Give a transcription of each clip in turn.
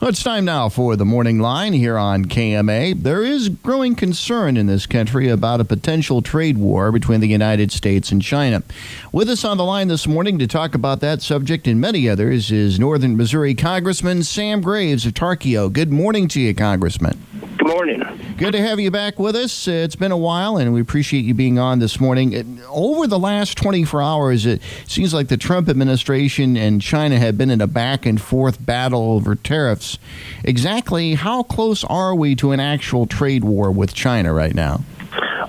Well, it's time now for the Morning Line here on KMA. There is growing concern in this country about a potential trade war between the United States and China. With us on the line this morning to talk about that subject and many others is Northern Missouri Congressman Sam Graves of Tarkio. Good morning to you, Congressman. Good morning. Good to have you back with us. It's been a while, and we appreciate you being on this morning. Over the last 24 hours, it seems like the Trump administration and China have been in a back-and-forth battle over tariffs. Exactly how close are we to an actual trade war with China right now?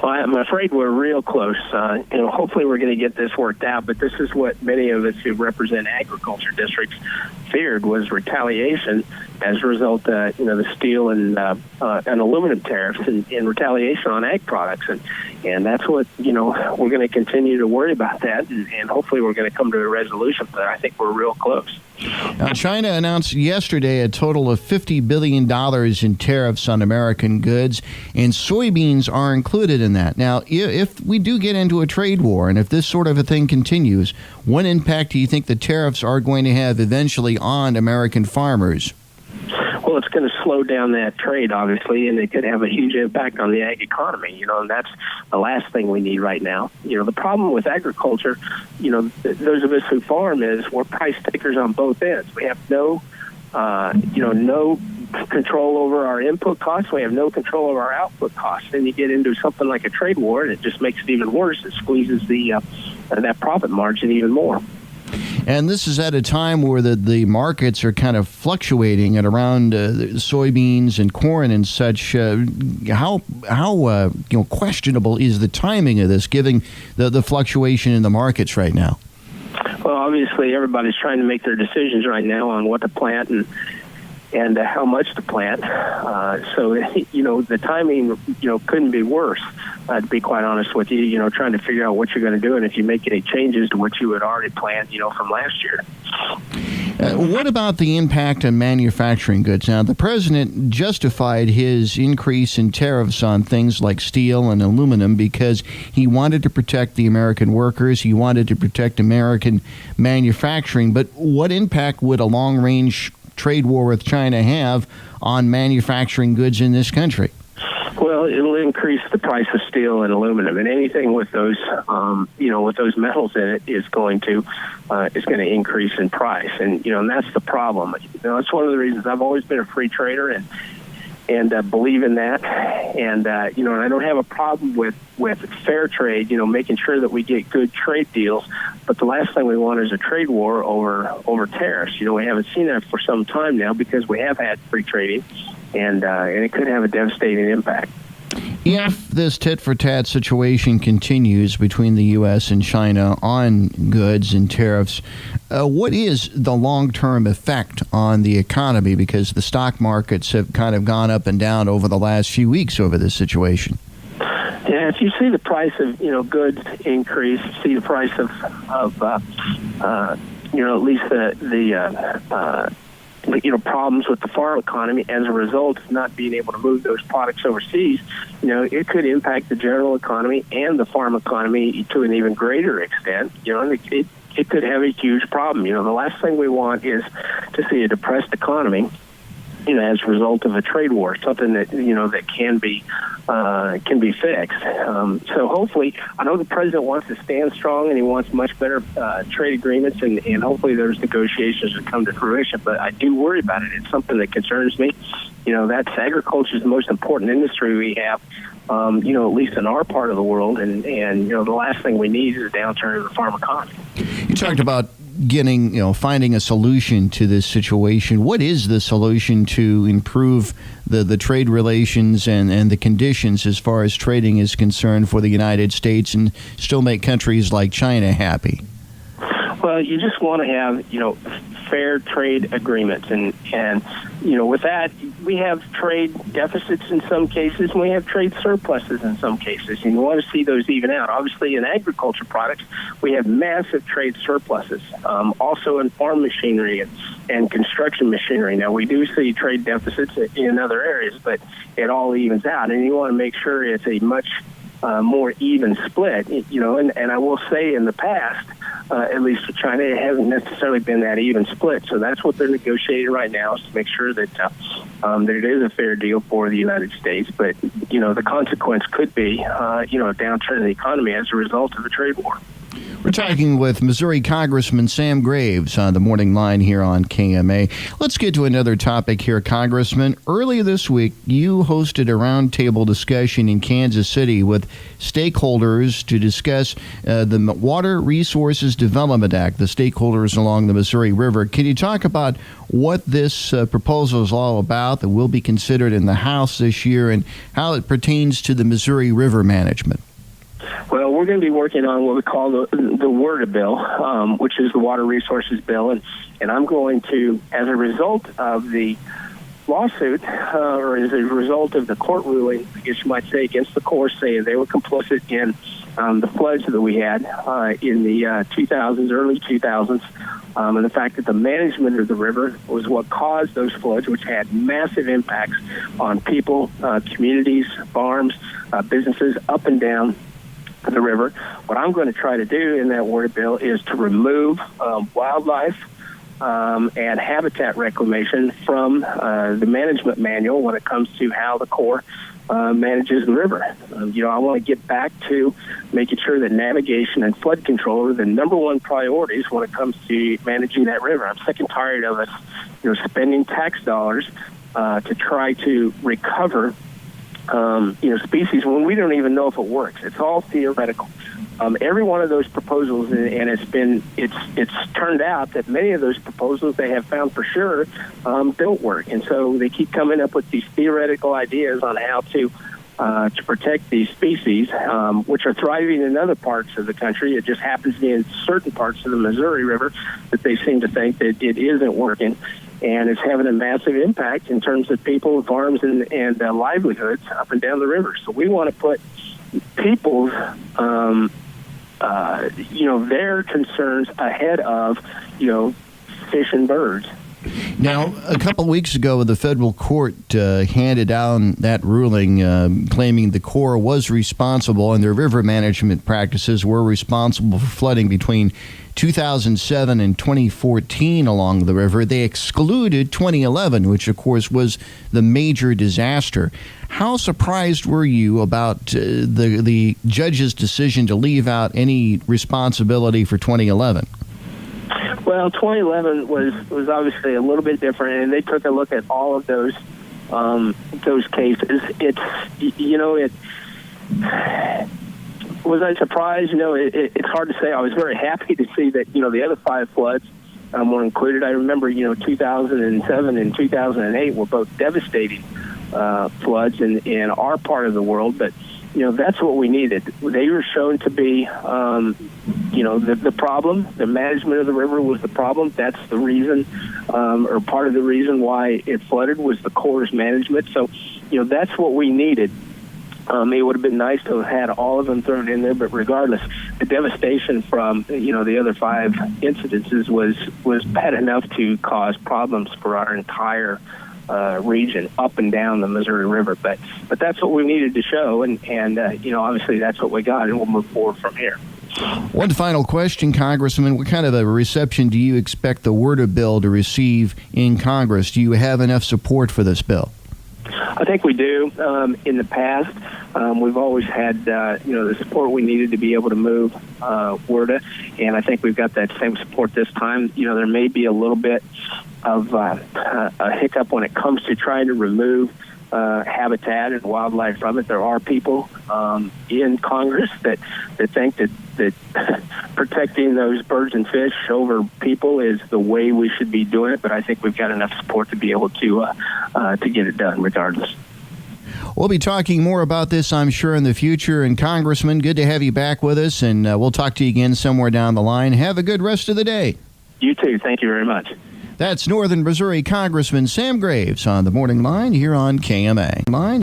Well, I'm afraid we're real close. Hopefully we're going to get this worked out, but this is what many of us who represent agriculture districts feared was retaliation as a result of, the steel and aluminum tariffs and retaliation on ag products. And that's what, we're going to continue to worry about that, and hopefully we're going to come to a resolution, but I think we're real close. Now, China announced yesterday a total of $50 billion in tariffs on American goods, and soybeans are included in that. Now, if we do get into a trade war, and if this sort of a thing continues, what impact do you think the tariffs are going to have eventually on American farmers? Well, it's going to slow down that trade, obviously, and it could have a huge impact on the ag economy, and that's the last thing we need right now. The problem with agriculture, those of us who farm is we're price takers on both ends. We have no control over our input costs. We have no control over our output costs. Then you get into something like a trade war, and it just makes it even worse. It squeezes that profit margin even more. And this is at a time where the markets are kind of fluctuating at around soybeans and corn and such. How questionable is the timing of this, given the fluctuation in the markets right now? Well, obviously, everybody's trying to make their decisions right now on what to plant and how much to plant. So the timing, couldn't be worse, to be quite honest with you, trying to figure out what you're going to do and if you make any changes to what you had already planned, from last year. What about the impact on manufacturing goods? Now, the president justified his increase in tariffs on things like steel and aluminum because he wanted to protect the American workers. He wanted to protect American manufacturing. But what impact would a long-range trade war with China have on manufacturing goods in this country? Well, it'll increase the price of steel and aluminum, and anything with those, with those metals in it is going to increase in price, and that's the problem. That's one of the reasons I've always been a free trader and believe in that, and I don't have a problem with fair trade, making sure that we get good trade deals. But the last thing we want is a trade war over tariffs. We haven't seen that for some time now because we have had free trading, and it could have a devastating impact. If this tit-for-tat situation continues between the U.S. and China on goods and tariffs, what is the long-term effect on the economy? Because the stock markets have kind of gone up and down over the last few weeks over this situation. Yeah, if you see the price of goods increase, see the price of at least the problems with the farm economy as a result of not being able to move those products overseas, it could impact the general economy and the farm economy to an even greater extent. It could have a huge problem. The last thing we want is to see a depressed economy, as a result of a trade war, something that that can be fixed. So hopefully, I know the president wants to stand strong and he wants much better trade agreements, and hopefully there's negotiations that come to fruition. But I do worry about it. It's something that concerns me. That's agriculture is the most important industry we have. At least in our part of the world, and the last thing we need is a downturn in the farm economy. You talked about finding a solution to this situation. What is the solution to improve the trade relations and the conditions as far as trading is concerned for the United States and still make countries like China happy? Well, you just want to have, fair trade agreements. And with that, we have trade deficits in some cases, and we have trade surpluses in some cases. And you want to see those even out. Obviously, in agriculture products, we have massive trade surpluses. Also in farm machinery and construction machinery. Now, we do see trade deficits in other areas, but it all evens out. And you want to make sure it's a much more even split, and I will say in the past, at least with China, it hasn't necessarily been that even split. So that's what they're negotiating right now, is to make sure that that it is a fair deal for the United States. But, the consequence could be, a downturn in the economy as a result of the trade war. We're talking with Missouri Congressman Sam Graves on the morning line here on KMA. Let's get to another topic here, Congressman. Earlier this week, you hosted a roundtable discussion in Kansas City with stakeholders to discuss the Water Resources Development Act, the stakeholders along the Missouri River. Can you talk about what this proposal is all about that will be considered in the House this year and how it pertains to the Missouri River management? Well, we're going to be working on what we call the WRDA Bill, which is the Water Resources Bill, and I'm going to, as a result of the lawsuit, or as a result of the court ruling, I guess you might say, against the Corps, saying they were complicit in the floods that we had in the 2000s, early 2000s, and the fact that the management of the river was what caused those floods, which had massive impacts on people, communities, farms, businesses up and down the river. What I'm going to try to do in that WRDA bill is to remove wildlife and habitat reclamation from the management manual when it comes to how the Corps manages the river. I want to get back to making sure that navigation and flood control are the number one priorities when it comes to managing that river. I'm sick and tired of us, spending tax dollars to try to recover species when we don't even know if it works. It's all theoretical. Every one of those proposals, and it's turned out that many of those proposals they have found for sure don't work, and so they keep coming up with these theoretical ideas on how to protect these species, which are thriving in other parts of the country. It just happens to be in certain parts of the Missouri River that they seem to think that it isn't working. And it's having a massive impact in terms of people, farms, and livelihoods up and down the river. So we want to put people's, their concerns ahead of, fish and birds. Now, a couple of weeks ago, the federal court handed down that ruling claiming the Corps was responsible and their river management practices were responsible for flooding between 2007 and 2014 along the river. They excluded 2011, which, of course, was the major disaster. How surprised were you about the judge's decision to leave out any responsibility for 2011? Well, 2011 was obviously a little bit different, and they took a look at all of those cases. Was I surprised? It's hard to say. I was very happy to see that the other 5 floods were included. I remember 2007 and 2008 were both devastating floods in our part of the world, but that's what we needed. They were shown to be, the problem. The management of the river was the problem. That's the reason, or part of the reason why it flooded was the Corps' management. So, that's what we needed. It would have been nice to have had all of them thrown in there, but regardless, the devastation from the other 5 incidences was bad enough to cause problems for our entire region up and down the Missouri River. But that's what we needed to show, and obviously that's what we got, and we'll move forward from here. One final question, Congressman. What kind of a reception do you expect the WRDA bill to receive in Congress? Do you have enough support for this bill? I think we do. In the past, we've always had the support we needed to be able to move WRDA, and I think we've got that same support this time. There may be a little bit of a hiccup when it comes to trying to remove habitat and wildlife from it. There are people in Congress that think that protecting those birds and fish over people is the way we should be doing it, but I think we've got enough support to be able to get it done regardless. We'll be talking more about this, I'm sure, in the future. And Congressman, good to have you back with us, and we'll talk to you again somewhere down the line. Have a good rest of the day. You too. Thank you very much. That's Northern Missouri Congressman Sam Graves on the Morning Line here on KMA.